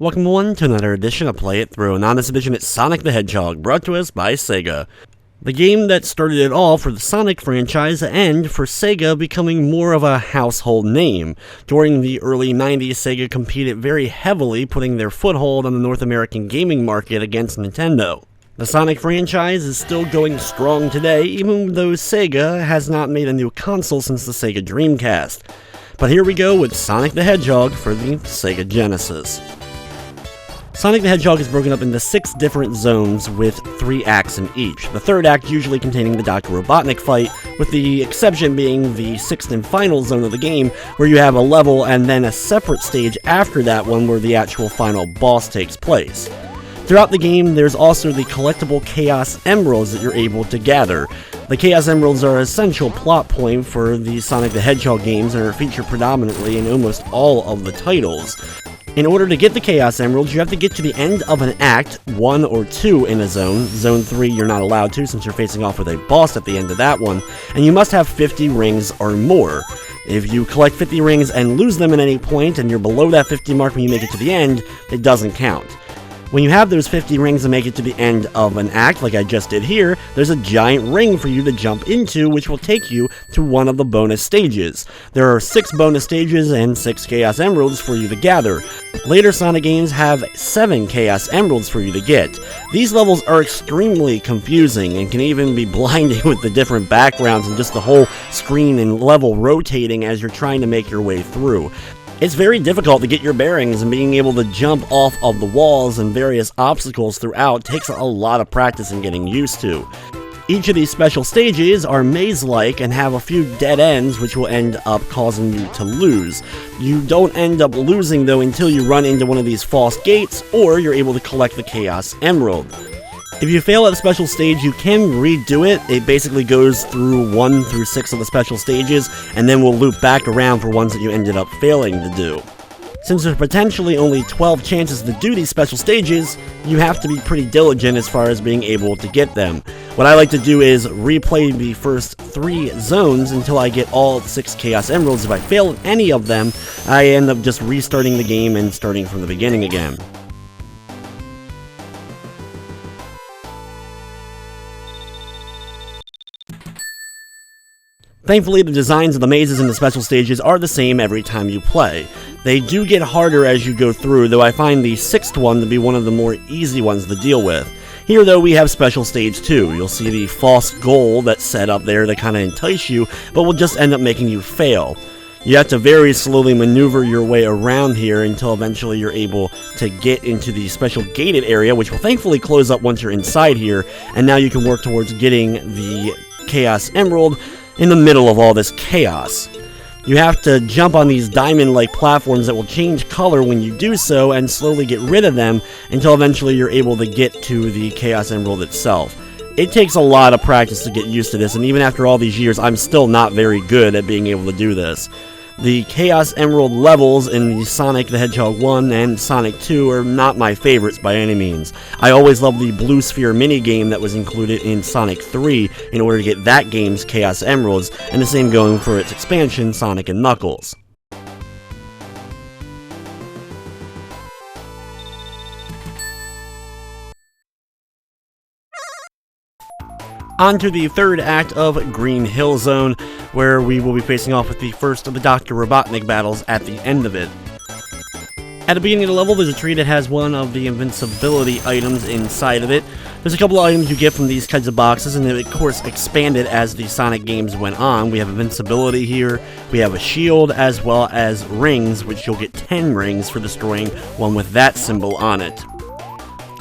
Welcome everyone to another edition of Play It Through, and on this edition it's Sonic the Hedgehog, brought to us by Sega. The game that started it all for the Sonic franchise, and for Sega becoming more of a household name. During the early 90s, Sega competed very heavily, putting their foothold on the North American gaming market against Nintendo. The Sonic franchise is still going strong today, even though Sega has not made a new console since the Sega Dreamcast. But here we go with Sonic the Hedgehog for the Sega Genesis. Sonic the Hedgehog is broken up into 6 different zones with 3 acts in each, the third act usually containing the Dr. Robotnik fight, with the exception being the 6th and final zone of the game, where you have a level and then a separate stage after that one where the actual final boss takes place. Throughout the game, there's also the collectible Chaos Emeralds that you're able to gather. The Chaos Emeralds are an essential plot point for the Sonic the Hedgehog games and are featured predominantly in almost all of the titles. In order to get the Chaos Emeralds, you have to get to the end of an act, 1 or 2 in a zone. Zone 3 you're not allowed to since you're facing off with a boss at the end of that one, and you must have 50 rings or more. If you collect 50 rings and lose them at any point, and you're below that 50 mark when you make it to the end, it doesn't count. When you have those 50 rings and make it to the end of an act, like I just did here, there's a giant ring for you to jump into, which will take you to one of the bonus stages. There are 6 bonus stages and 6 Chaos Emeralds for you to gather. Later Sonic games have 7 Chaos Emeralds for you to get. These levels are extremely confusing and can even be blinding with the different backgrounds and just the whole screen and level rotating as you're trying to make your way through. It's very difficult to get your bearings, and being able to jump off of the walls and various obstacles throughout takes a lot of practice and getting used to. Each of these special stages are maze-like and have a few dead ends which will end up causing you to lose. You don't end up losing though until you run into one of these false gates or you're able to collect the Chaos Emerald. If you fail at a special stage, you can redo it. It basically goes through 1 through 6 of the special stages, and then will loop back around for ones that you ended up failing to do. Since there's potentially only 12 chances to do these special stages, you have to be pretty diligent as far as being able to get them. What I like to do is replay the first 3 zones until I get all 6 Chaos Emeralds. If I fail at any of them, I end up just restarting the game and starting from the beginning again. Thankfully, the designs of the mazes and the special stages are the same every time you play. They do get harder as you go through, though I find the 6th one to be one of the more easy ones to deal with. Here though, we have special stage 2. You'll see the false goal that's set up there that kind of entice you, but will just end up making you fail. You have to very slowly maneuver your way around here until eventually you're able to get into the special gated area, which will thankfully close up once you're inside here, and now you can work towards getting the Chaos Emerald in the middle of all this chaos. You have to jump on these diamond-like platforms that will change color when you do so and slowly get rid of them until eventually you're able to get to the Chaos Emerald itself. It takes a lot of practice to get used to this, and even after all these years, I'm still not very good at being able to do this. The Chaos Emerald levels in the Sonic the Hedgehog 1 and Sonic 2 are not my favorites by any means. I always loved the Blue Sphere minigame that was included in Sonic 3 in order to get that game's Chaos Emeralds, and the same going for its expansion, Sonic and Knuckles. On to the third act of Green Hill Zone, where we will be facing off with the first of the Dr. Robotnik battles at the end of it. At the beginning of the level, there's a tree that has one of the invincibility items inside of it. There's a couple of items you get from these kinds of boxes, and they of course expanded as the Sonic games went on. We have invincibility here, we have a shield, as well as rings, which you'll get 10 rings for destroying one with that symbol on it.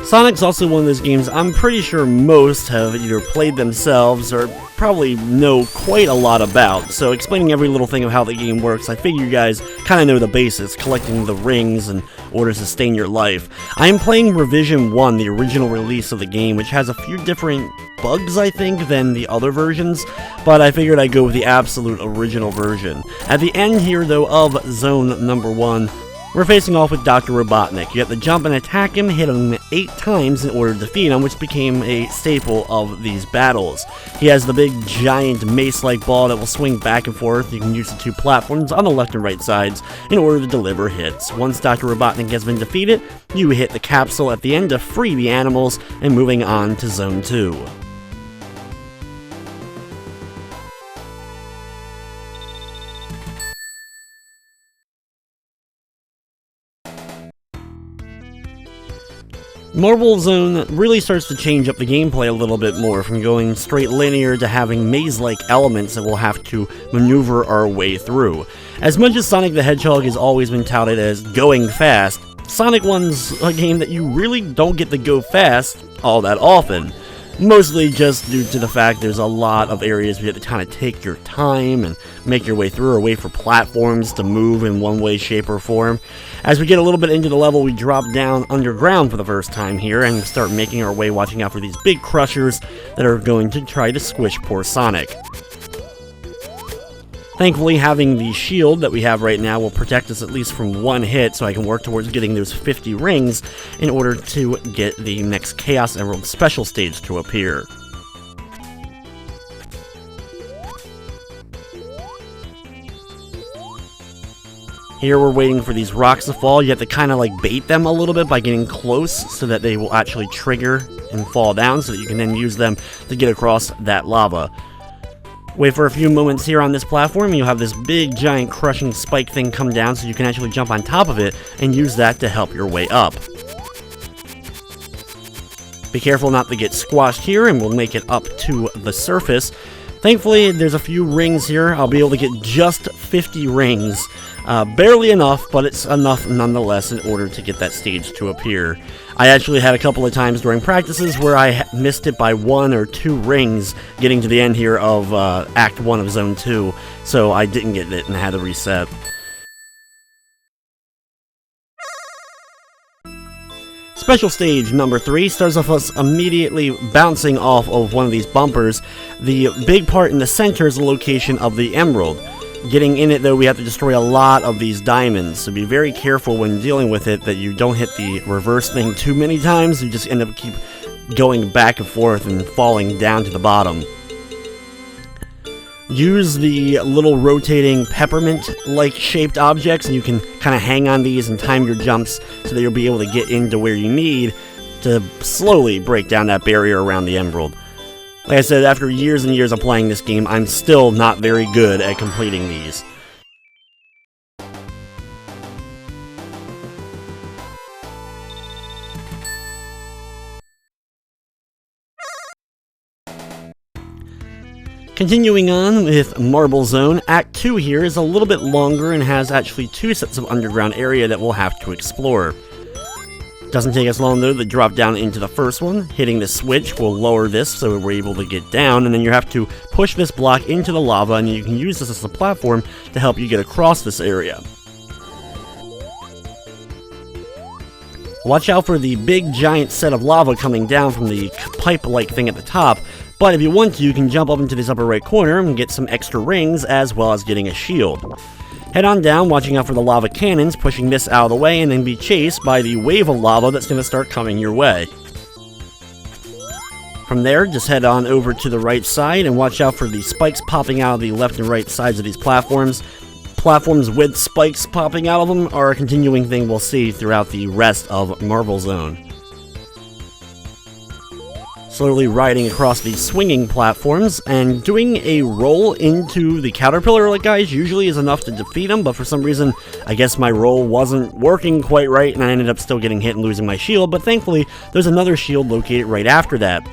Sonic's also one of those games I'm pretty sure most have either played themselves or probably know quite a lot about, so explaining every little thing of how the game works, I figure you guys kind of know the basics, collecting the rings in order to sustain your life. I am playing Revision 1, the original release of the game, which has a few different bugs, I think, than the other versions, but I figured I'd go with the absolute original version. At the end here, though, of Zone number 1, We're facing off with Dr. Robotnik. You have to jump and attack him, hit him 8 times in order to defeat him, which became a staple of these battles. He has the big giant mace-like ball that will swing back and forth. You can use the 2 platforms on the left and right sides in order to deliver hits. Once Dr. Robotnik has been defeated, you hit the capsule at the end to free the animals, and moving on to Zone 2. Marble Zone really starts to change up the gameplay a little bit more, from going straight linear to having maze-like elements that we'll have to maneuver our way through. As much as Sonic the Hedgehog has always been touted as going fast, Sonic 1's a game that you really don't get to go fast all that often. Mostly just due to the fact there's a lot of areas where you have to kind of take your time and make your way through, or wait for platforms to move in one way, shape, or form. As we get a little bit into the level, we drop down underground for the first time here and start making our way, watching out for these big crushers that are going to try to squish poor Sonic. Thankfully, having the shield that we have right now will protect us at least from 1 hit, so I can work towards getting those 50 rings in order to get the next Chaos Emerald special stage to appear. Here we're waiting for these rocks to fall. You have to kind of like bait them a little bit by getting close so that they will actually trigger and fall down, so that you can then use them to get across that lava. Wait for a few moments here on this platform, and you'll have this big giant crushing spike thing come down, so you can actually jump on top of it and use that to help your way up. Be careful not to get squashed here, and we'll make it up to the surface. Thankfully, there's a few rings here. I'll be able to get just 50 rings. Barely enough, but it's enough nonetheless in order to get that stage to appear. I actually had a couple of times during practices where I missed it by 1 or 2 rings getting to the end here of Act 1 of Zone 2, so I didn't get it and had to reset. Special stage number 3 starts off us immediately bouncing off of one of these bumpers. The big part in the center is the location of the emerald. Getting in it, though, we have to destroy a lot of these diamonds, so be very careful when dealing with it that you don't hit the reverse thing too many times. You just end up keep going back and forth and falling down to the bottom. Use the little rotating peppermint-like shaped objects, and you can kind of hang on these and time your jumps so that you'll be able to get into where you need to slowly break down that barrier around the emerald. Like I said, after years and years of playing this game, I'm still not very good at completing these. Continuing on with Marble Zone, Act 2 here is a little bit longer and has actually 2 sets of underground area that we'll have to explore. Doesn't take us long though to drop down into the first one. Hitting the switch will lower this so we're able to get down, and then you have to push this block into the lava, and you can use this as a platform to help you get across this area. Watch out for the big giant set of lava coming down from the pipe-like thing at the top, but if you want to, you can jump up into this upper right corner and get some extra rings as well as getting a shield. Head on down, watching out for the lava cannons, pushing this out of the way, and then be chased by the wave of lava that's going to start coming your way. From there, just head on over to the right side and watch out for the spikes popping out of the left and right sides of these platforms. Platforms with spikes popping out of them are a continuing thing we'll see throughout the rest of Marble Zone. Slowly riding across these swinging platforms, and doing a roll into the caterpillar-like guys usually is enough to defeat them, but for some reason, I guess my roll wasn't working quite right, and I ended up still getting hit and losing my shield, but thankfully, there's another shield located right after that.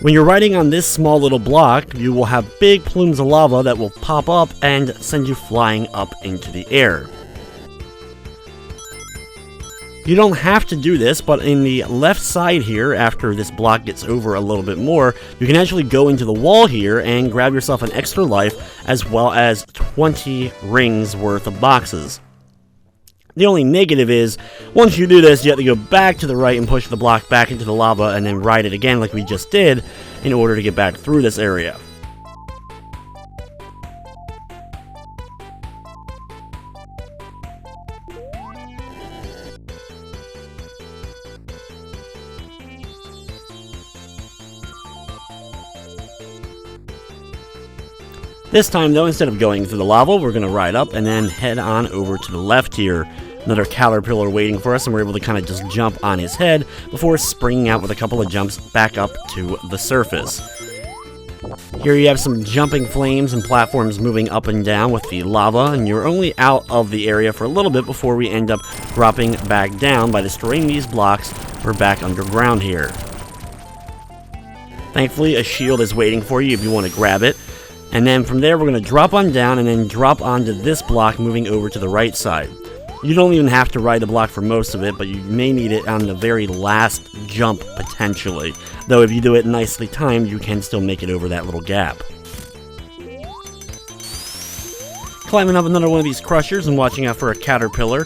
When you're riding on this small little block, you will have big plumes of lava that will pop up and send you flying up into the air. You don't have to do this, but in the left side here, after this block gets over a little bit more, you can actually go into the wall here and grab yourself an extra life, as well as 20 rings worth of boxes. The only negative is, once you do this, you have to go back to the right and push the block back into the lava, and then ride it again like we just did, in order to get back through this area. This time though, instead of going through the lava, we're going to ride up and then head on over to the left here. Another caterpillar waiting for us, and we're able to kind of just jump on his head before springing out with a couple of jumps back up to the surface. Here you have some jumping flames and platforms moving up and down with the lava, and you're only out of the area for a little bit before we end up dropping back down. By destroying these blocks, we're back underground here. Thankfully, a shield is waiting for you if you want to grab it. And then from there, we're going to drop on down and then drop onto this block moving over to the right side. You don't even have to ride the block for most of it, but you may need it on the very last jump, potentially. Though if you do it nicely timed, you can still make it over that little gap. Climbing up another one of these crushers and watching out for a caterpillar.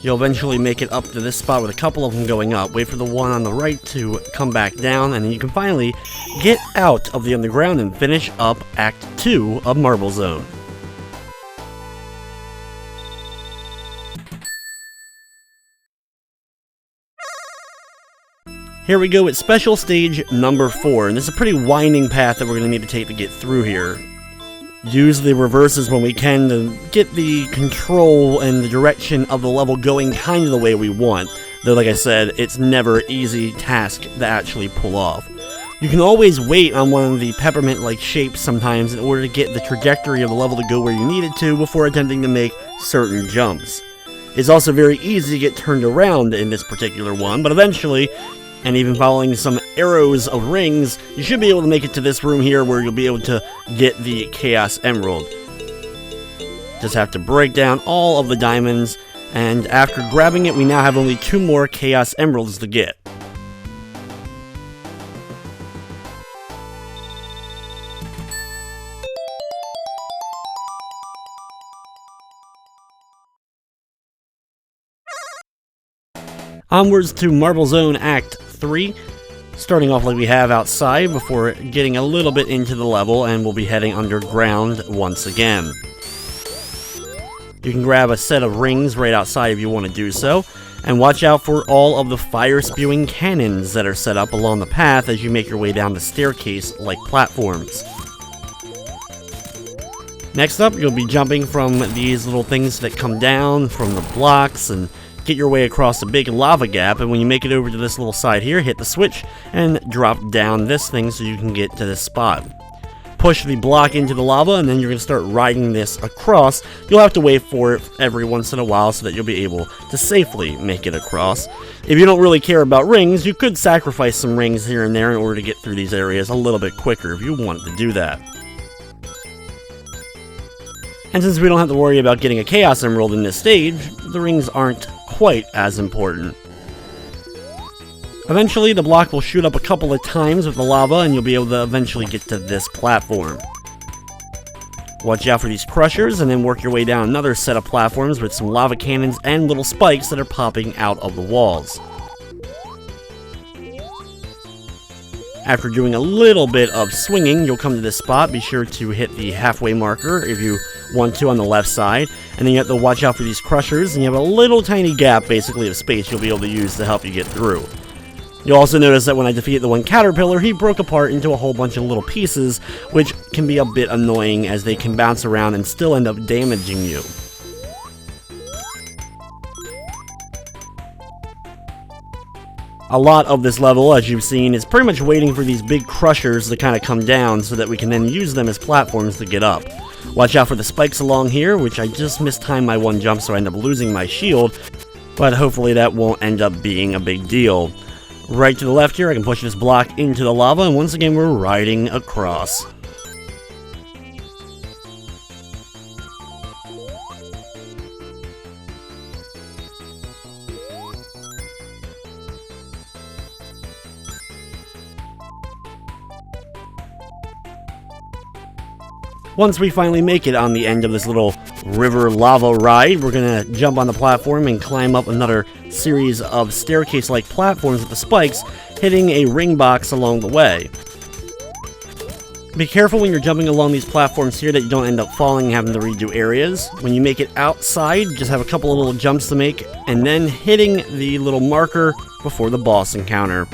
You'll eventually make it up to this spot with a couple of them going up. Wait for the one on the right to come back down, and then you can finally get out of the underground and finish up Act 2 of Marble Zone. Here we go with special stage number 4, and this is a pretty winding path that we're going to need to take to get through here. Use the reverses when we can to get the control and the direction of the level going kind of the way we want. Though, like I said, it's never an easy task to actually pull off. You can always wait on one of the peppermint-like shapes sometimes in order to get the trajectory of the level to go where you need it to before attempting to make certain jumps. It's also very easy to get turned around in this particular one, but eventually, and even following some arrows of rings, you should be able to make it to this room here where you'll be able to get the Chaos Emerald. Just have to break down all of the diamonds, and after grabbing it, we now have only 2 more Chaos Emeralds to get. Onwards to Marble Zone Act 3, starting off like we have outside before getting a little bit into the level, and we'll be heading underground once again. You can grab a set of rings right outside if you want to do so, and watch out for all of the fire-spewing cannons that are set up along the path as you make your way down the staircase-like platforms. Next up, you'll be jumping from these little things that come down from the blocks and get your way across a big lava gap, and when you make it over to this little side here, hit the switch and drop down this thing so you can get to this spot. Push the block into the lava, and then you're going to start riding this across. You'll have to wait for it every once in a while so that you'll be able to safely make it across. If you don't really care about rings, you could sacrifice some rings here and there in order to get through these areas a little bit quicker if you wanted to do that. And since we don't have to worry about getting a Chaos Emerald in this stage, the rings aren't quite as important. Eventually, the block will shoot up a couple of times with the lava, and you'll be able to eventually get to this platform. Watch out for these crushers, and then work your way down another set of platforms with some lava cannons and little spikes that are popping out of the walls. After doing a little bit of swinging, you'll come to this spot. Be sure to hit the halfway marker if you want to on the left side, and then you have to watch out for these crushers, and you have a little tiny gap basically of space you'll be able to use to help you get through. You'll also notice that when I defeated the one caterpillar, he broke apart into a whole bunch of little pieces, which can be a bit annoying as they can bounce around and still end up damaging you. A lot of this level, as you've seen, is pretty much waiting for these big crushers to kind of come down so that we can then use them as platforms to get up. Watch out for the spikes along here, which I just mistimed my one jump so I end up losing my shield, but hopefully that won't end up being a big deal. Right to the left here, I can push this block into the lava, and once again we're riding across. Once we finally make it on the end of this little river lava ride, we're going to jump on the platform and climb up another series of staircase-like platforms with the spikes, hitting a ring box along the way. Be careful when you're jumping along these platforms here that you don't end up falling and having to redo areas. When you make it outside, just have a couple of little jumps to make, and then hitting the little marker before the boss encounter.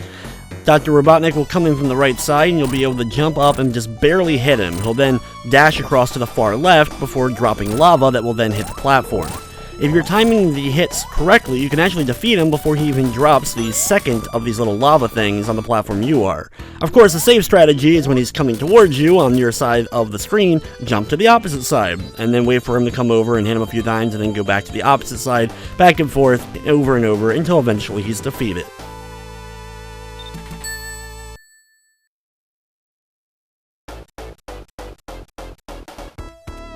Dr. Robotnik will come in from the right side, and you'll be able to jump up and just barely hit him. He'll then dash across to the far left before dropping lava that will then hit the platform. If you're timing the hits correctly, you can actually defeat him before he even drops the second of these little lava things on the platform you are. Of course, the safe strategy is when he's coming towards you on your side of the screen, jump to the opposite side, and then wait for him to come over and hit him a few times, and then go back to the opposite side, back and forth, over and over, until eventually he's defeated.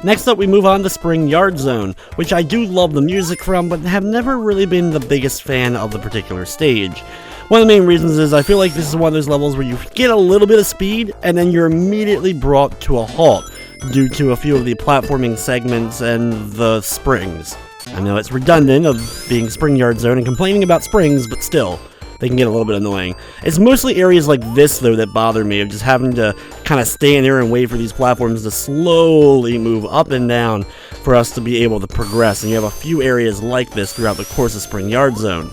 Next up, we move on to Spring Yard Zone, which I do love the music from, but have never really been the biggest fan of the particular stage. One of the main reasons is I feel like this is one of those levels where you get a little bit of speed, and then you're immediately brought to a halt, due to a few of the platforming segments and the springs. I know it's redundant of being Spring Yard Zone and complaining about springs, but still, they can get a little bit annoying. It's mostly areas like this, though, that bother me, of just having to kind of stand there and wait for these platforms to slowly move up and down for us to be able to progress, and you have a few areas like this throughout the course of Spring Yard Zone.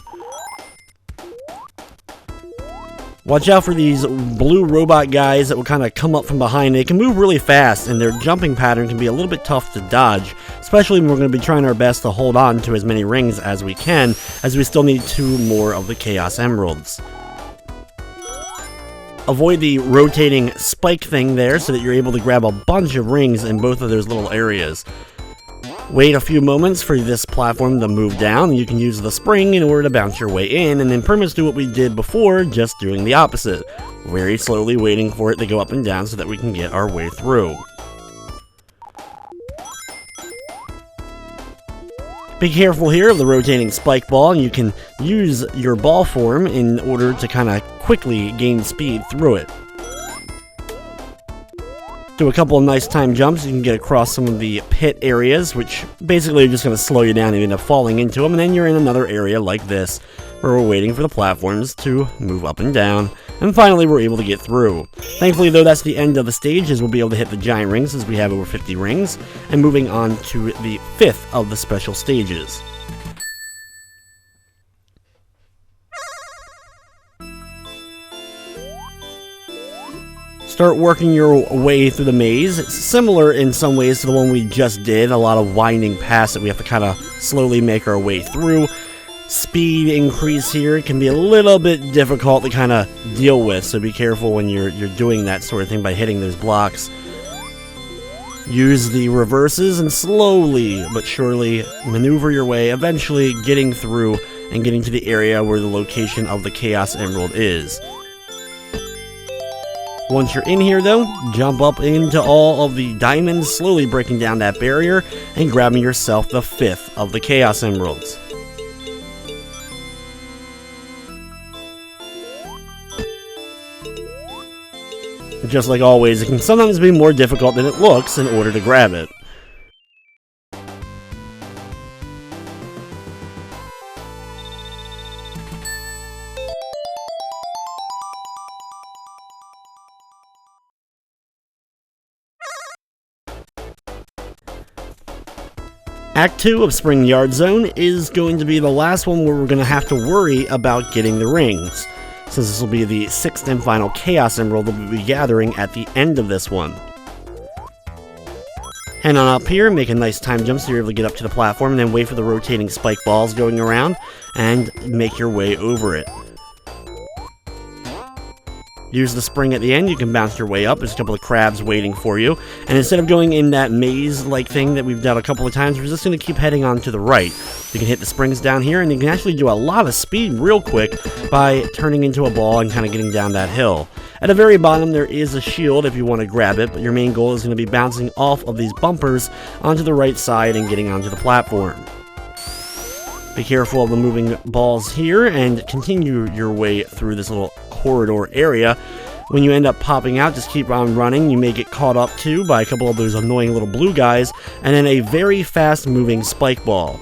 Watch out for these blue robot guys that will kind of come up from behind. They can move really fast, and their jumping pattern can be a little bit tough to dodge, especially when we're going to be trying our best to hold on to as many rings as we can, as we still need 2 more of the Chaos Emeralds. Avoid the rotating spike thing there so that you're able to grab a bunch of rings in both of those little areas. Wait a few moments for this platform to move down, and you can use the spring in order to bounce your way in, and then pretty much do what we did before, just doing the opposite. Very slowly waiting for it to go up and down so that we can get our way through. Be careful here of the rotating spike ball, and you can use your ball form in order to kind of quickly gain speed through it. Do a couple of nice time jumps, you can get across some of the pit areas, which basically are just going to slow you down and you end up falling into them, and then you're in another area like this, where we're waiting for the platforms to move up and down, and finally we're able to get through. Thankfully, though, that's the end of the stage, as we'll be able to hit the giant rings, as we have over 50 rings, and moving on to the 5th of the special stages. Start working your way through the maze. It's similar in some ways to the one we just did, a lot of winding paths that we have to kind of slowly make our way through. Speed increase here can be a little bit difficult to kind of deal with, so be careful when you're doing that sort of thing by hitting those blocks. Use the reverses and slowly but surely maneuver your way, eventually getting through and getting to the area where the location of the Chaos Emerald is. Once you're in here, though, jump up into all of the diamonds, slowly breaking down that barrier and grabbing yourself the 5th of the Chaos Emeralds. Just like always, it can sometimes be more difficult than it looks in order to grab it. Act 2 of Spring Yard Zone is going to be the last one where we're going to have to worry about getting the rings, since this will be the 6th and final Chaos Emerald that we'll be gathering at the end of this one. Head on up here, make a nice time jump so you're able to get up to the platform, and then wait for the rotating spike balls going around, and make your way over it. Use the spring at the end, you can bounce your way up, there's a couple of crabs waiting for you, and instead of going in that maze-like thing that we've done a couple of times, we're just going to keep heading on to the right. You can hit the springs down here, and you can actually do a lot of speed real quick by turning into a ball and kind of getting down that hill. At the very bottom, there is a shield if you want to grab it, but your main goal is going to be bouncing off of these bumpers onto the right side and getting onto the platform. Be careful of the moving balls here, and continue your way through this little corridor area. When you end up popping out, just keep on running. You may get caught up too by a couple of those annoying little blue guys, and then a very fast moving spike ball.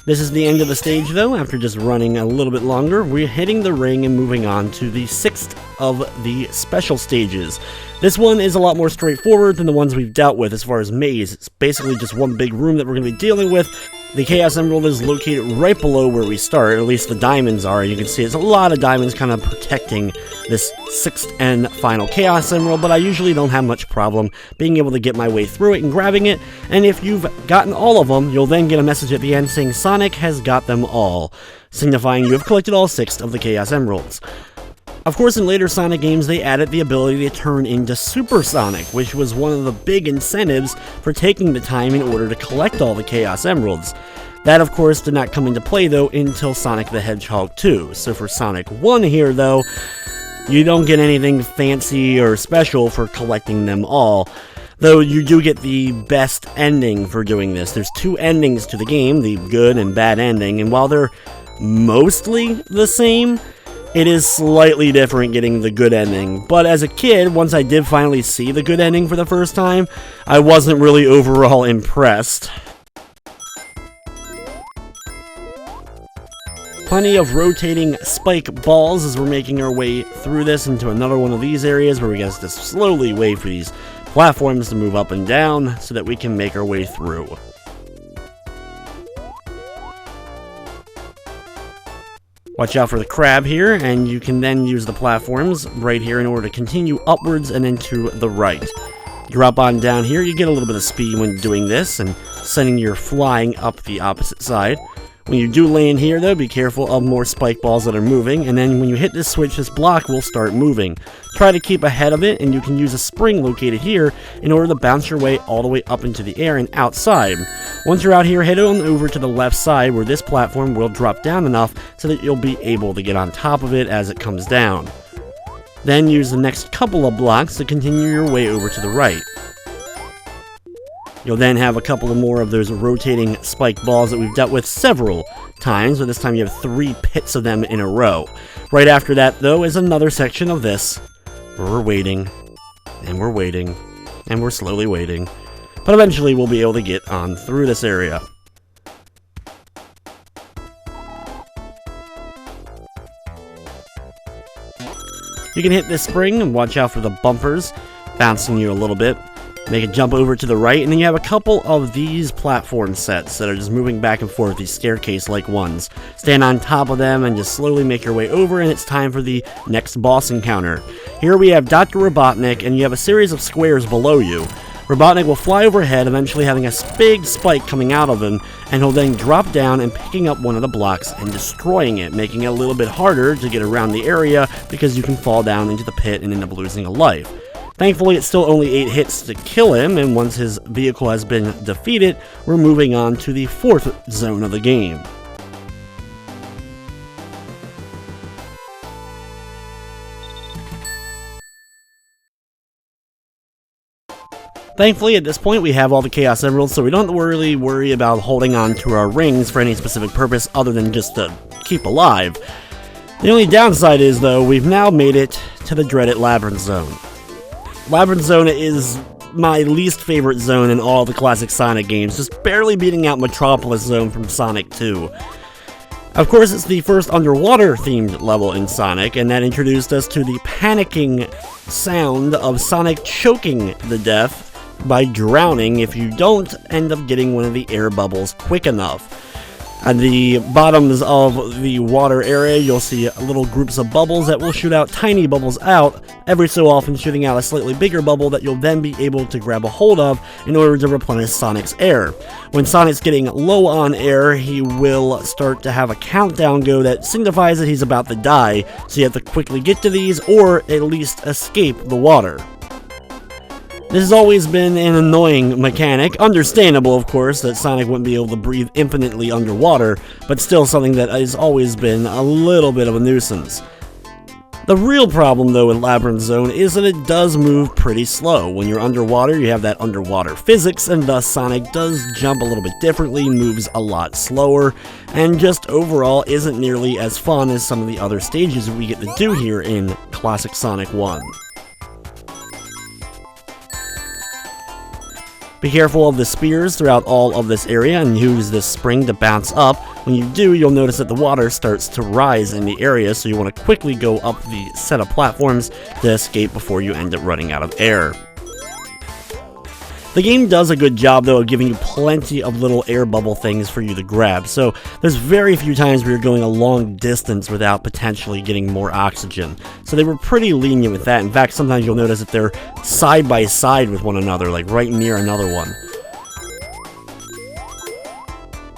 This is the end of the stage, though. After just running a little bit longer, we're hitting the ring and moving on to the 6th of the special stages. This one is a lot more straightforward than the ones we've dealt with as far as maze. It's basically just one big room that we're going to be dealing with, The Chaos Emerald is located right below where we start, at least the diamonds are. You can see there's a lot of diamonds kind of protecting this 6th and final Chaos Emerald, but I usually don't have much problem being able to get my way through it and grabbing it. And if you've gotten all of them, you'll then get a message at the end saying Sonic has got them all, signifying you have collected all 6 of the Chaos Emeralds. Of course, in later Sonic games, they added the ability to turn into Super Sonic, which was one of the big incentives for taking the time in order to collect all the Chaos Emeralds. That, of course, did not come into play, though, until Sonic the Hedgehog 2. So for Sonic 1 here, though, you don't get anything fancy or special for collecting them all, though you do get the best ending for doing this. There's 2 endings to the game, the good and bad ending, and while they're mostly the same, it is slightly different getting the good ending. But as a kid, once I did finally see the good ending for the first time, I wasn't really overall impressed. Plenty of rotating spike balls as we're making our way through this into another one of these areas where we have to slowly wait for these platforms to move up and down so that we can make our way through. Watch out for the crab here, and you can then use the platforms right here in order to continue upwards and then to the right. Drop on down here, you get a little bit of speed when doing this, and sending your flying up the opposite side. When you do land here, though, be careful of more spike balls that are moving, and then when you hit this switch, this block will start moving. Try to keep ahead of it, and you can use a spring located here in order to bounce your way all the way up into the air and outside. Once you're out here, head on over to the left side where this platform will drop down enough so that you'll be able to get on top of it as it comes down. Then use the next couple of blocks to continue your way over to the right. You'll then have a couple of more of those rotating spike balls that we've dealt with several times, but this time you have 3 pits of them in a row. Right after that, though, is another section of this, where we're waiting, and we're waiting, and we're slowly waiting. But eventually we'll be able to get on through this area. You can hit this spring and watch out for the bumpers, bouncing you a little bit. Make a jump over to the right, and then you have a couple of these platform sets that are just moving back and forth, these staircase-like ones. Stand on top of them and just slowly make your way over, and it's time for the next boss encounter. Here we have Dr. Robotnik, and you have a series of squares below you. Robotnik will fly overhead, eventually having a big spike coming out of him, and he'll then drop down and picking up one of the blocks and destroying it, making it a little bit harder to get around the area because you can fall down into the pit and end up losing a life. Thankfully, it's still only 8 hits to kill him, and once his vehicle has been defeated, we're moving on to the 4th zone of the game. Thankfully, at this point, we have all the Chaos Emeralds, so we don't really worry about holding on to our rings for any specific purpose other than just to keep alive. The only downside is, though, we've now made it to the dreaded Labyrinth Zone. Labyrinth Zone is my least favorite zone in all the classic Sonic games, just barely beating out Metropolis Zone from Sonic 2. Of course, it's the first underwater-themed level in Sonic, and that introduced us to the panicking sound of Sonic choking to death by drowning if you don't end up getting one of the air bubbles quick enough. At the bottoms of the water area, you'll see little groups of bubbles that will shoot out tiny bubbles out, every so often shooting out a slightly bigger bubble that you'll then be able to grab a hold of in order to replenish Sonic's air. When Sonic's getting low on air, he will start to have a countdown go that signifies that he's about to die, so you have to quickly get to these or at least escape the water. This has always been an annoying mechanic, understandable of course that Sonic wouldn't be able to breathe infinitely underwater, but still something that has always been a little bit of a nuisance. The real problem though with Labyrinth Zone is that it does move pretty slow. When you're underwater, you have that underwater physics, and thus Sonic does jump a little bit differently, moves a lot slower, and just overall isn't nearly as fun as some of the other stages we get to do here in classic Sonic 1. Be careful of the spears throughout all of this area and use this spring to bounce up. When you do, you'll notice that the water starts to rise in the area, so you want to quickly go up the set of platforms to escape before you end up running out of air. The game does a good job, though, of giving you plenty of little air bubble things for you to grab, so there's very few times where you're going a long distance without potentially getting more oxygen. So they were pretty lenient with that. In fact, sometimes you'll notice that they're side by side with one another, like right near another one.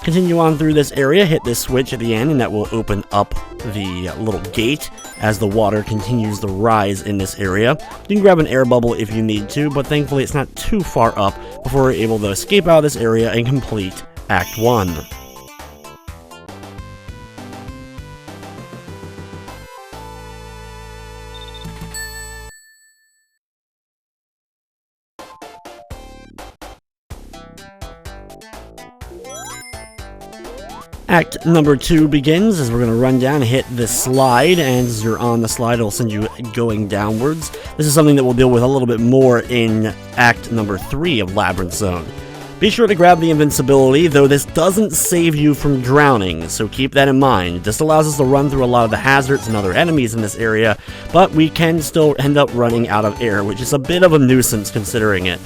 Continue on through this area, hit this switch at the end, and that will open up the little gate as the water continues to rise in this area. You can grab an air bubble if you need to, but thankfully it's not too far up before we're able to escape out of this area and complete Act 1. Act number 2 begins as we're going to run down and hit this slide, and as you're on the slide, it'll send you going downwards. This is something that we'll deal with a little bit more in Act number 3 of Labyrinth Zone. Be sure to grab the invincibility, though this doesn't save you from drowning, so keep that in mind. This allows us to run through a lot of the hazards and other enemies in this area, but we can still end up running out of air, which is a bit of a nuisance considering it.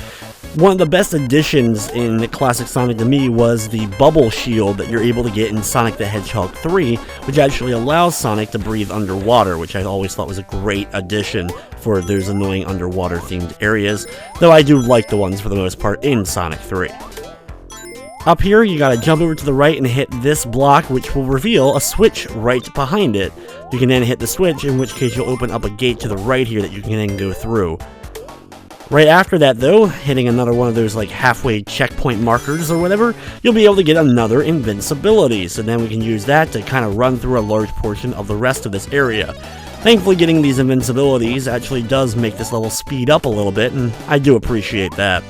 One of the best additions in the classic Sonic to me was the bubble shield that you're able to get in Sonic the Hedgehog 3, which actually allows Sonic to breathe underwater, which I always thought was a great addition for those annoying underwater themed areas, though I do like the ones for the most part in Sonic 3. Up here, you gotta jump over to the right and hit this block, which will reveal a switch right behind it. You can then hit the switch, in which case you'll open up a gate to the right here that you can then go through. Right after that, though, hitting another one of those like halfway checkpoint markers or whatever, you'll be able to get another invincibility, so then we can use that to kind of run through a large portion of the rest of this area. Thankfully, getting these invincibilities actually does make this level speed up a little bit, and I do appreciate that.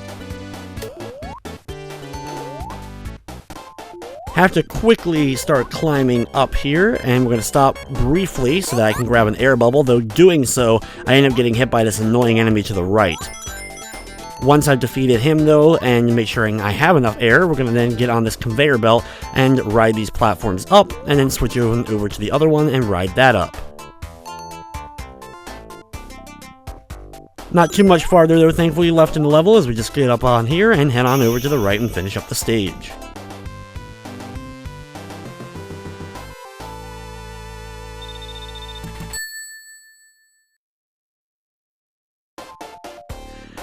Have to quickly start climbing up here, and we're going to stop briefly so that I can grab an air bubble, though doing so, I end up getting hit by this annoying enemy to the right. Once I've defeated him, though, and make sure I have enough air, we're going to then get on this conveyor belt and ride these platforms up, and then switch over to the other one and ride that up. Not too much farther, though, thankfully, left in the level as we just get up on here and head on over to the right and finish up the stage.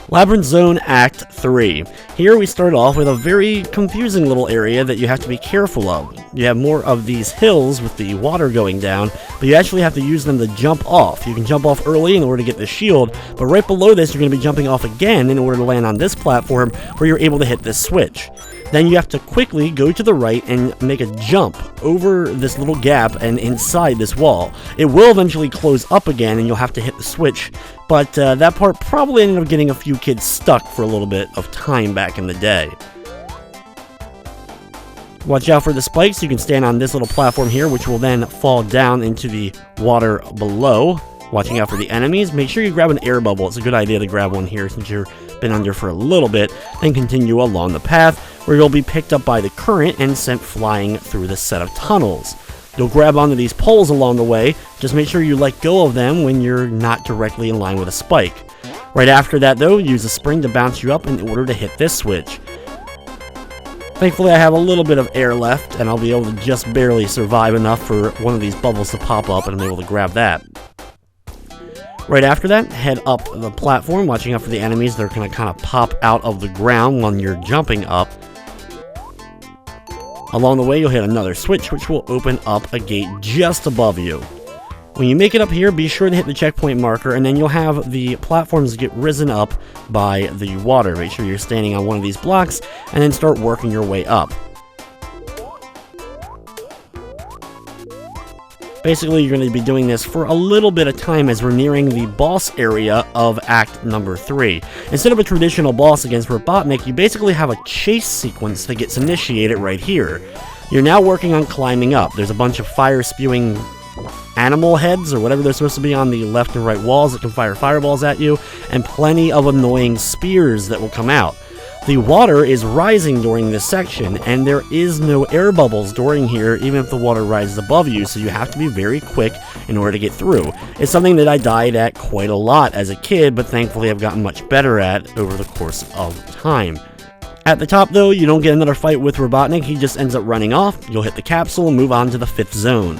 Labyrinth Zone Act 3. Here we start off with a very confusing little area that you have to be careful of. You have more of these hills with the water going down, but you actually have to use them to jump off. You can jump off early in order to get the shield, but right below this you're going to be jumping off again in order to land on this platform where you're able to hit this switch. Then you have to quickly go to the right and make a jump over this little gap and inside this wall. It will eventually close up again and you'll have to hit the switch, but that part probably ended up getting a few kids stuck for a little bit of time back in the day. Watch out for the spikes. You can stand on this little platform here, which will then fall down into the water below. Watching out for the enemies. Make sure you grab an air bubble. It's a good idea to grab one here since you've been under for a little bit. Then continue along the path where you'll be picked up by the current and sent flying through this set of tunnels. You'll grab onto these poles along the way. Just make sure you let go of them when you're not directly in line with a spike. Right after that, though, use a spring to bounce you up in order to hit this switch. Thankfully, I have a little bit of air left, and I'll be able to just barely survive enough for one of these bubbles to pop up, and I'm able to grab that. Right after that, head up the platform, watching out for the enemies. They're going to kind of pop out of the ground when you're jumping up. Along the way, you'll hit another switch, which will open up a gate just above you. When you make it up here, be sure to hit the checkpoint marker, and then you'll have the platforms get risen up by the water. Make sure you're standing on one of these blocks, and then start working your way up. Basically, you're going to be doing this for a little bit of time as we're nearing the boss area of Act number 3. Instead of a traditional boss against Robotnik, you basically have a chase sequence that gets initiated right here. You're now working on climbing up. There's a bunch of fire-spewing animal heads, or whatever they're supposed to be, on the left and right walls that can fire fireballs at you, and plenty of annoying spears that will come out. The water is rising during this section, and there is no air bubbles during here, even if the water rises above you, so you have to be very quick in order to get through. It's something that I died at quite a lot as a kid, but thankfully I've gotten much better at over the course of time. At the top though, you don't get another fight with Robotnik, he just ends up running off, you'll hit the capsule and move on to the 5th zone.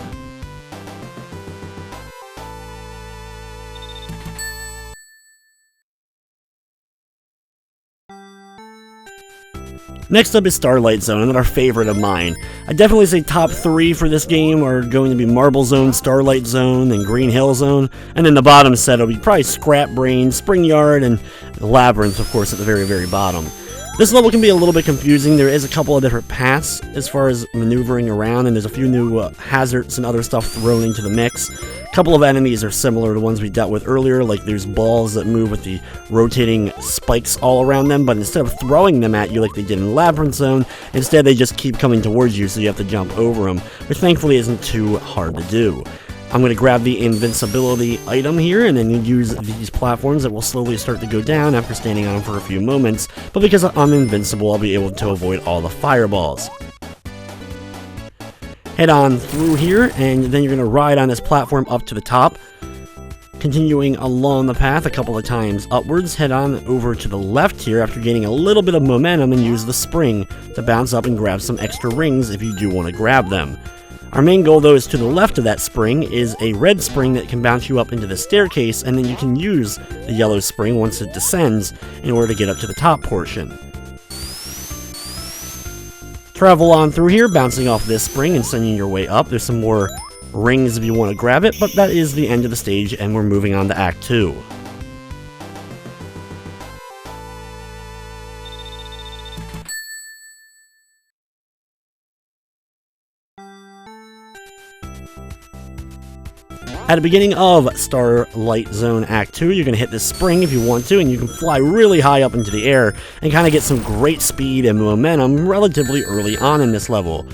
Next up is Starlight Zone, another favorite of mine. I'd definitely say top 3 for this game are going to be Marble Zone, Starlight Zone, and Green Hill Zone, and then the bottom set will be probably Scrap Brain, Spring Yard, and Labyrinth, of course, at the very, very bottom. This level can be a little bit confusing. There is a couple of different paths as far as maneuvering around, and there's a few new hazards and other stuff thrown into the mix. A couple of enemies are similar to ones we dealt with earlier, like there's balls that move with the rotating spikes all around them, but instead of throwing them at you like they did in Labyrinth Zone, instead they just keep coming towards you, so you have to jump over them, which thankfully isn't too hard to do. I'm going to grab the invincibility item here and then use these platforms that will slowly start to go down after standing on them for a few moments, but because I'm invincible, I'll be able to avoid all the fireballs. Head on through here, and then you're going to ride on this platform up to the top. Continuing along the path a couple of times upwards, head on over to the left here after gaining a little bit of momentum and use the spring to bounce up and grab some extra rings if you do want to grab them. Our main goal though is to the left of that spring is a red spring that can bounce you up into the staircase, and then you can use the yellow spring once it descends in order to get up to the top portion. Travel on through here, bouncing off this spring and sending your way up. There's some more rings if you want to grab it, but that is the end of the stage and we're moving on to Act 2. At the beginning of Starlight Zone Act 2, you're going to hit this spring if you want to, and you can fly really high up into the air and kind of get some great speed and momentum relatively early on in this level.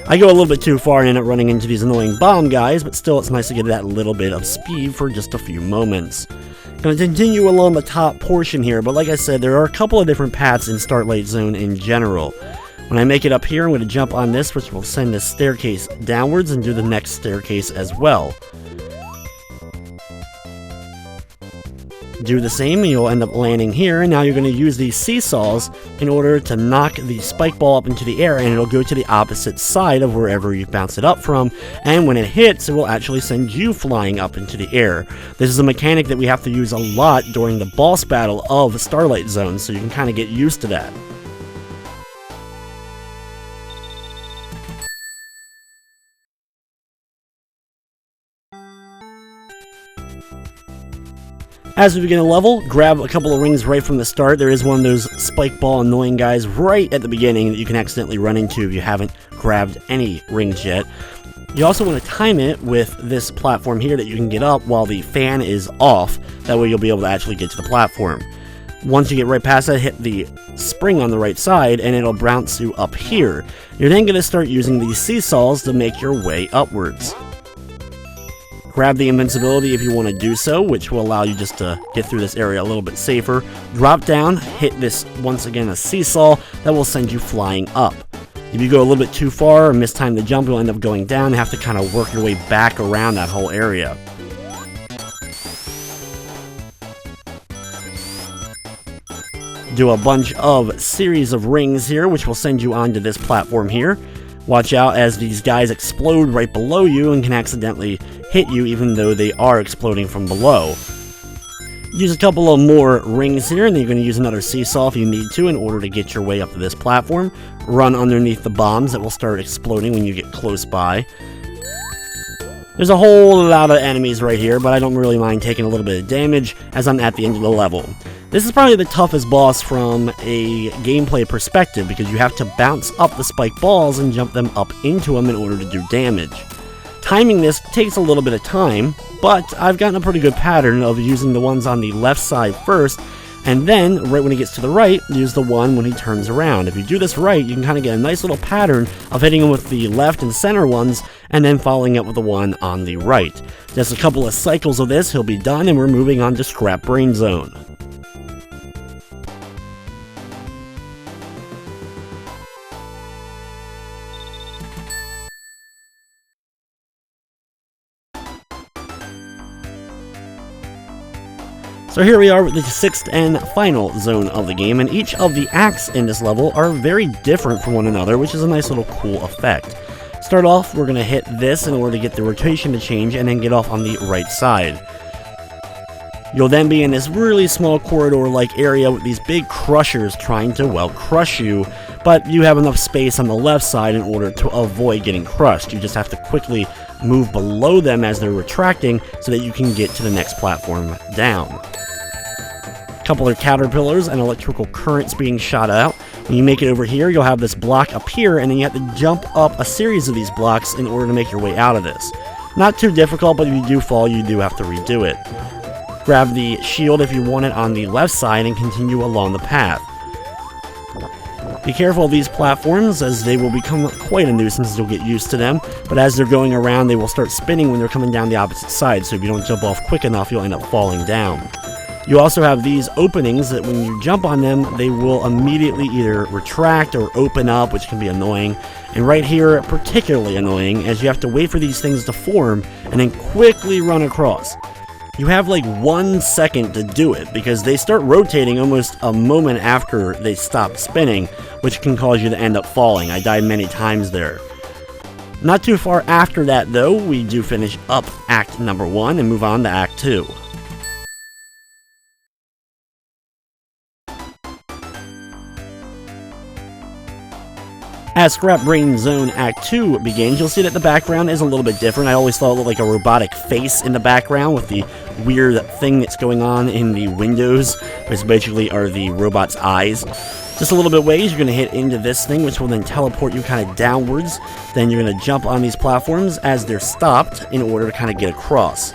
I go a little bit too far and end up running into these annoying bomb guys, but still it's nice to get that little bit of speed for just a few moments. Going to continue along the top portion here, but like I said, there are a couple of different paths in Starlight Zone in general. When I make it up here, I'm going to jump on this, which will send this staircase downwards, and do the next staircase as well. Do the same and you'll end up landing here, and now you're going to use these seesaws in order to knock the spike ball up into the air, and it'll go to the opposite side of wherever you bounce it up from, and when it hits it will actually send you flying up into the air. This is a mechanic that we have to use a lot during the boss battle of Starlight Zone, so you can kind of get used to that. As we begin a level, grab a couple of rings right from the start. There is one of those spike ball annoying guys right at the beginning that you can accidentally run into if you haven't grabbed any rings yet. You also want to time it with this platform here that you can get up while the fan is off. That way you'll be able to actually get to the platform. Once you get right past that, hit the spring on the right side and it'll bounce you up here. You're then going to start using these seesaws to make your way upwards. Grab the invincibility if you want to do so, which will allow you just to get through this area a little bit safer. Drop down, hit this, once again, a seesaw that will send you flying up. If you go a little bit too far or miss time to jump, you'll end up going down and have to kind of work your way back around that whole area. Do a bunch of series of rings here, which will send you onto this platform here. Watch out as these guys explode right below you and can accidentally hit you even though they are exploding from below. Use a couple of more rings here, and then you're going to use another seesaw if you need to in order to get your way up to this platform. Run underneath the bombs that will start exploding when you get close by. There's a whole lot of enemies right here, but I don't really mind taking a little bit of damage as I'm at the end of the level. This is probably the toughest boss from a gameplay perspective because you have to bounce up the spike balls and jump them up into them in order to do damage. Timing this takes a little bit of time, but I've gotten a pretty good pattern of using the ones on the left side first, and then, right when he gets to the right, use the one when he turns around. If you do this right, you can kind of get a nice little pattern of hitting him with the left and center ones, and then following up with the one on the right. Just a couple of cycles of this, he'll be done, and we're moving on to Scrap Brain Zone. So here we are with the 6th and final zone of the game, and each of the acts in this level are very different from one another, which is a nice little cool effect. Start off, we're going to hit this in order to get the rotation to change, and then get off on the right side. You'll then be in this really small corridor-like area with these big crushers trying to, well, crush you, but you have enough space on the left side in order to avoid getting crushed. You just have to quickly move below them as they're retracting so that you can get to the next platform down. A couple of caterpillars and electrical currents being shot out. When you make it over here, you'll have this block appear, and then you have to jump up a series of these blocks in order to make your way out of this. Not too difficult, but if you do fall, you do have to redo it. Grab the shield if you want it on the left side and continue along the path. Be careful of these platforms, as they will become quite a nuisance. You'll get used to them, but as they're going around, they will start spinning when they're coming down the opposite side, so if you don't jump off quick enough, you'll end up falling down. You also have these openings that when you jump on them, they will immediately either retract or open up, which can be annoying. And right here, particularly annoying, as you have to wait for these things to form and then quickly run across. You have like 1 second to do it, because they start rotating almost a moment after they stop spinning, which can cause you to end up falling. I died many times there. Not too far after that though, we do finish up Act number 1 and move on to Act 2. As Scrap Brain Zone Act 2 begins, you'll see that the background is a little bit different. I always thought it looked like a robotic face in the background with the weird thing that's going on in the windows, which basically are the robot's eyes. Just a little bit ways, you're going to hit into this thing, which will then teleport you kind of downwards. Then you're going to jump on these platforms as they're stopped in order to kind of get across.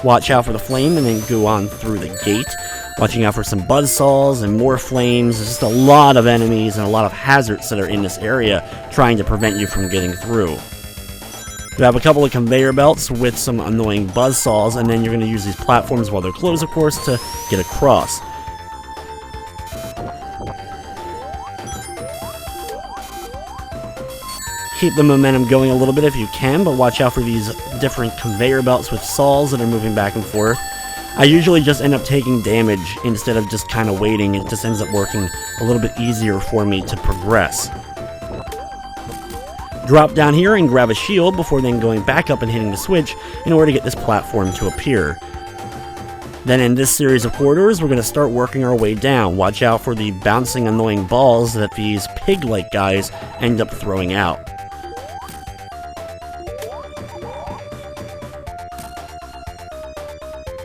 Watch out for the flame and then go on through the gate. Watching out for some buzzsaws and more flames. There's just a lot of enemies and a lot of hazards that are in this area trying to prevent you from getting through. You have a couple of conveyor belts with some annoying buzzsaws, and then you're going to use these platforms while they're closed, of course, to get across. Keep the momentum going a little bit if you can, but watch out for these different conveyor belts with saws that are moving back and forth. I usually just end up taking damage instead of just kind of waiting. It just ends up working a little bit easier for me to progress. Drop down here and grab a shield before then going back up and hitting the switch in order to get this platform to appear. Then in this series of corridors, we're going to start working our way down. Watch out for the bouncing annoying balls that these pig-like guys end up throwing out.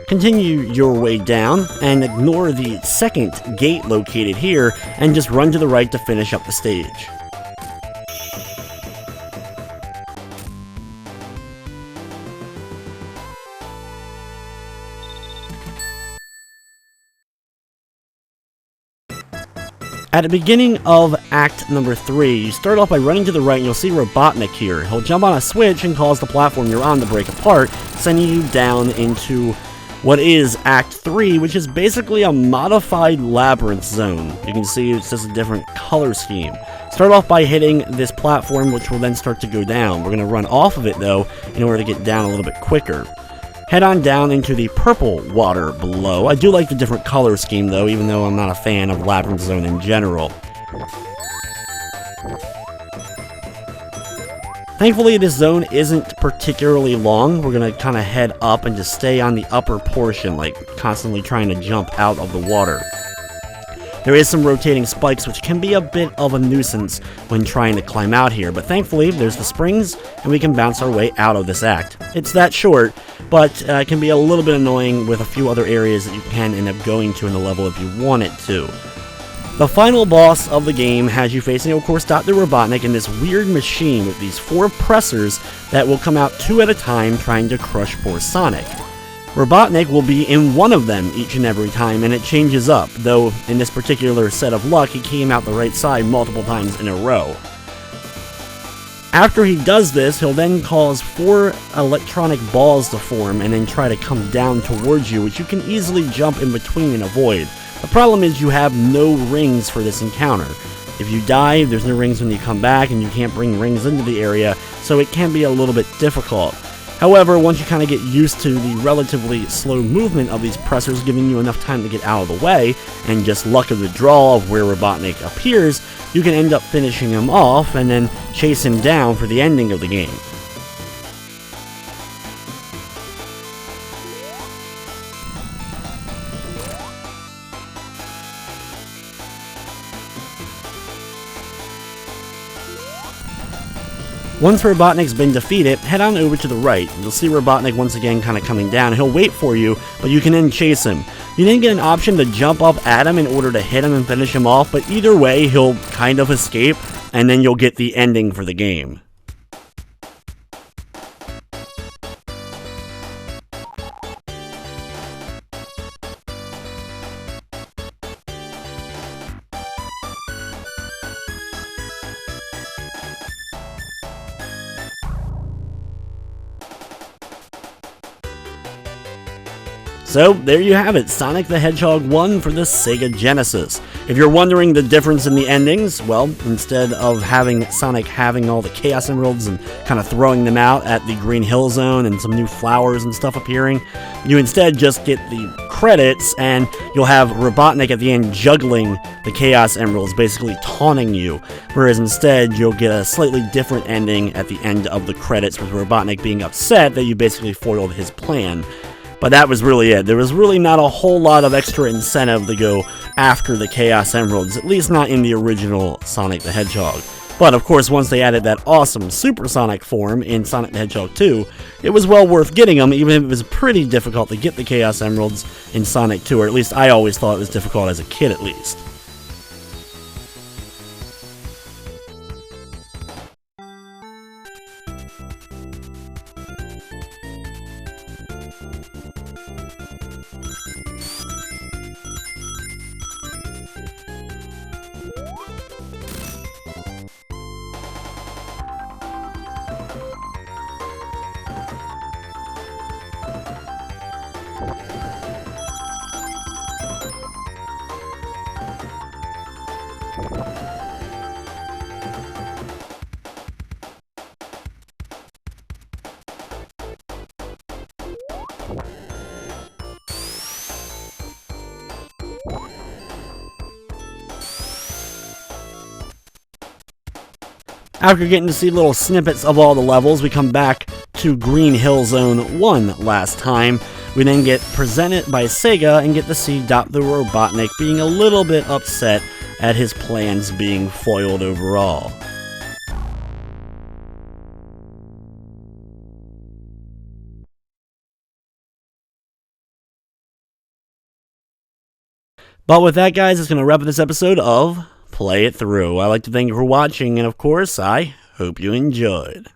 Continue your way down and ignore the second gate located here and just run to the right to finish up the stage. At the beginning of Act number 3, you start off by running to the right and you'll see Robotnik here. He'll jump on a switch and cause the platform you're on to break apart, sending you down into what is Act 3, which is basically a modified labyrinth zone. You can see it's just a different color scheme. Start off by hitting this platform, which will then start to go down. We're going to run off of it, though, in order to get down a little bit quicker. Head on down into the purple water below. I do like the different color scheme, though, even though I'm not a fan of Labyrinth Zone in general. Thankfully, this zone isn't particularly long. We're going to kind of head up and just stay on the upper portion, like constantly trying to jump out of the water. There is some rotating spikes, which can be a bit of a nuisance when trying to climb out here, but thankfully, there's the springs, and we can bounce our way out of this act. It's that short, but it can be a little bit annoying with a few other areas that you can end up going to in the level if you want it to. The final boss of the game has you facing, of course, Dr. Robotnik in this weird machine with these 4 pressers that will come out 2 at a time trying to crush poor Sonic. Robotnik will be in one of them each and every time, and it changes up, though in this particular set of luck, he came out the right side multiple times in a row. After he does this, he'll then cause 4 electronic balls to form and then try to come down towards you, which you can easily jump in between and avoid. The problem is you have no rings for this encounter. If you die, there's no rings when you come back, and you can't bring rings into the area, so it can be a little bit difficult. However, once you kind of get used to the relatively slow movement of these pressers, giving you enough time to get out of the way, and just luck of the draw of where Robotnik appears, you can end up finishing him off and then chase him down for the ending of the game. Once Robotnik's been defeated, head on over to the right. You'll see Robotnik once again kind of coming down. He'll wait for you, but you can then chase him. You then get an option to jump up at him in order to hit him and finish him off, but either way, he'll kind of escape, and then you'll get the ending for the game. So, there you have it, Sonic the Hedgehog 1 for the Sega Genesis. If you're wondering the difference in the endings, well, instead of having Sonic having all the Chaos Emeralds and kind of throwing them out at the Green Hill Zone and some new flowers and stuff appearing, you instead just get the credits and you'll have Robotnik at the end juggling the Chaos Emeralds, basically taunting you, whereas instead you'll get a slightly different ending at the end of the credits with Robotnik being upset that you basically foiled his plan. But that was really it. There was really not a whole lot of extra incentive to go after the Chaos Emeralds, at least not in the original Sonic the Hedgehog. But of course, once they added that awesome Supersonic form in Sonic the Hedgehog 2, it was well worth getting them, even if it was pretty difficult to get the Chaos Emeralds in Sonic 2, or at least I always thought it was difficult as a kid at least. After getting to see little snippets of all the levels, we come back to Green Hill Zone 1 last time. We then get presented by Sega and get to see Dr. Robotnik being a little bit upset at his plans being foiled overall. But with that, guys, it's going to wrap up this episode of Play It Through. I'd like to thank you for watching, and of course, I hope you enjoyed.